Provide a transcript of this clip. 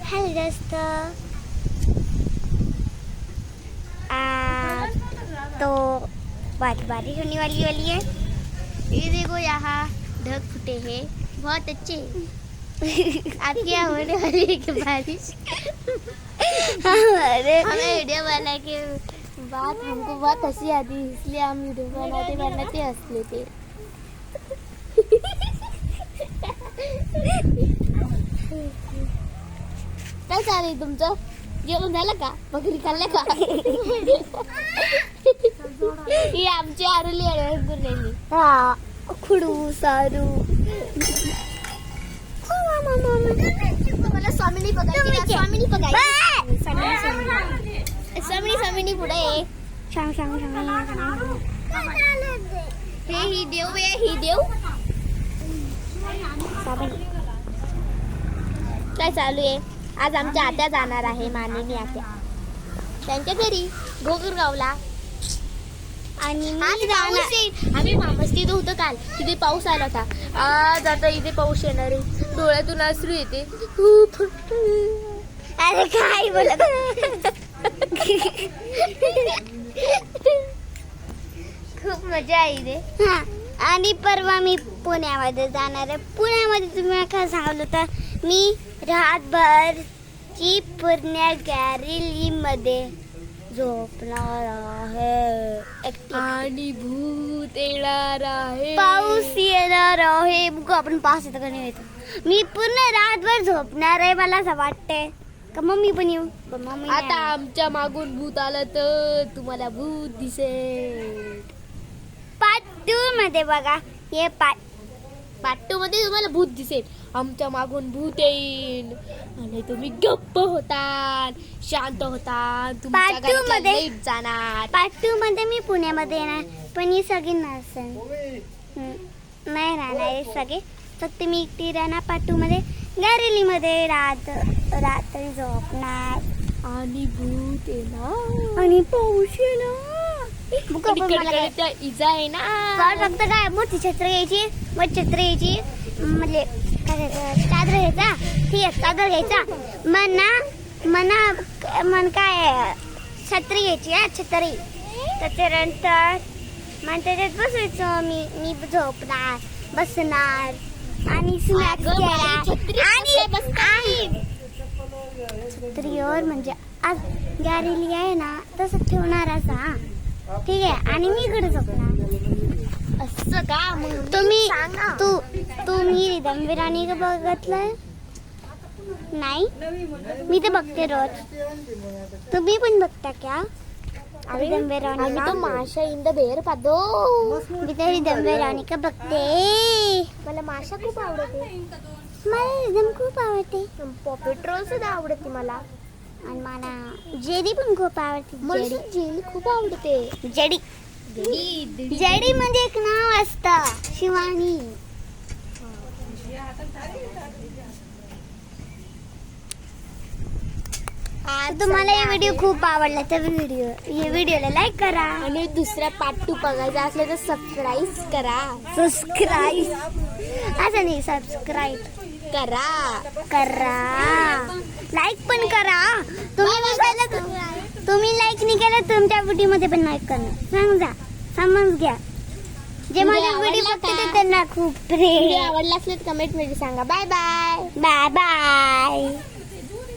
Hello दोस्तों, तो बारिश होने वाली है। ये देखो यहाँ ढक फूटे हैं, बहुत अच्छे। आप क्या होने वाली है कि बारिश? हमें वीडियो बना के बाद हमको बहुत हंसी आती, इसलिए हम वीडियो बनाते हंस लेते। काय चाललंय तुमचं? जेवण झालं का? बकरी खाल्ल्या का? ही आमची आरुली आहे. हा खुडू सारू मला स्वामिनी बघायची. स्वामिनी बघायची. स्वामिनी पुढे हे ही देव आहे. ही देव काय चालू आहे? आज आमच्या आत्या जाणार आहे, मानिनी आत्या त्यांच्या घरी घोगरगावला. आणि आम्ही मामाच तिथे होतो काल. तिथे पाऊस आला होता. आज आता इथे पाऊस येणार आहे. डोळ्यातून अश्रू येते. अरे काय बोलत? खूप मजा आहे इथे. आणि परवा मी पुण्यामध्ये जाणार आहे. पुण्यामध्ये तुम्ही काय सांगलं तर मी रातभर ची पूर्ण गॅरेलीमध्ये झोपणार आहे. आणि भूत येणार आहे, पाऊस येणार आहे. बघू आपण पाऊस येतो का नाही येतो. मी पूर्ण रातभर झोपणार आहे. मला असं वाटतंय का मम्मी पण येऊ. मम्मी आता आमच्या मागून भूत आलं तर तुम्हाला भूत दिसेल. पार्ट 2 मध्ये बघा. हे पार्ट 2 मध्ये तुम्हाला भूत दिसेल. आमच्या मागून भूत येईल आणि तुम्ही गप्प होतात, शांत होतात. तुमच्या घरात लाईट जाणार. पार्ट 2 मध्ये मी पुण्यामध्ये येणार, पण ही सगळी नसेल, नाही राहणार सगळे. फक्त मी एकटी राहणार. पार्ट 2 मध्ये गॅरेलीमध्ये रात्री झोपणार आणि भूत येणार आणि पाऊस येणार. इजा आहे ना. फक्त काय मोठी छत्र घ्यायची, छत्र घ्यायची म्हणजे चादर घ्यायचा. ठीक आहे, चादर घ्यायचा. मन काय छत्री घ्यायची. छत्री त्याच्यानंतर मग त्याच्यात बसायचं. मी झोपणार, बसणार आणि स्नॅक्स आणि छत्रीवर म्हणजे आज गॅरेली आहे ना तसं ठेवणार असा. ठीक आहे. आणि मी इकडे झोपणार. असं का? मग तुम्ही रिदमवीराणी का बघितलंय? नाही, मी तर बघते रोज. तुम्ही पण बघता क्या? रिदमवीराणी तो माशा इन द बेर पादो. मी तर रिदमवीराणी का बघते. मला माशा खूप आवडते. मला रिदम खूप आवडते. पॉपेट्रोल सुद्धा आवडते मला. आणि मला जेडी पण खूप आवडते. मला जेली खूप आवडते. जेडी म्हणजे एक नाव असतं, शिवानी. तुम्हाला हे व्हिडिओ खूप आवडला तर व्हिडिओला लाईक करा. आणि दुसरा पार्ट 2 बघायचा असलं तर सबस्क्राईब करा. असं नाही, सबस्क्राईब करा. लाईक पण करा. तुम्ही लाईक नाही केलं तुमच्या व्हिडिओ मध्ये पण लाईक करणार. समज घ्या. जे माझा व्हिडिओ बघते त्यांना खूप आवडला असलं तर कमेंट मध्ये सांगा. Bye bye.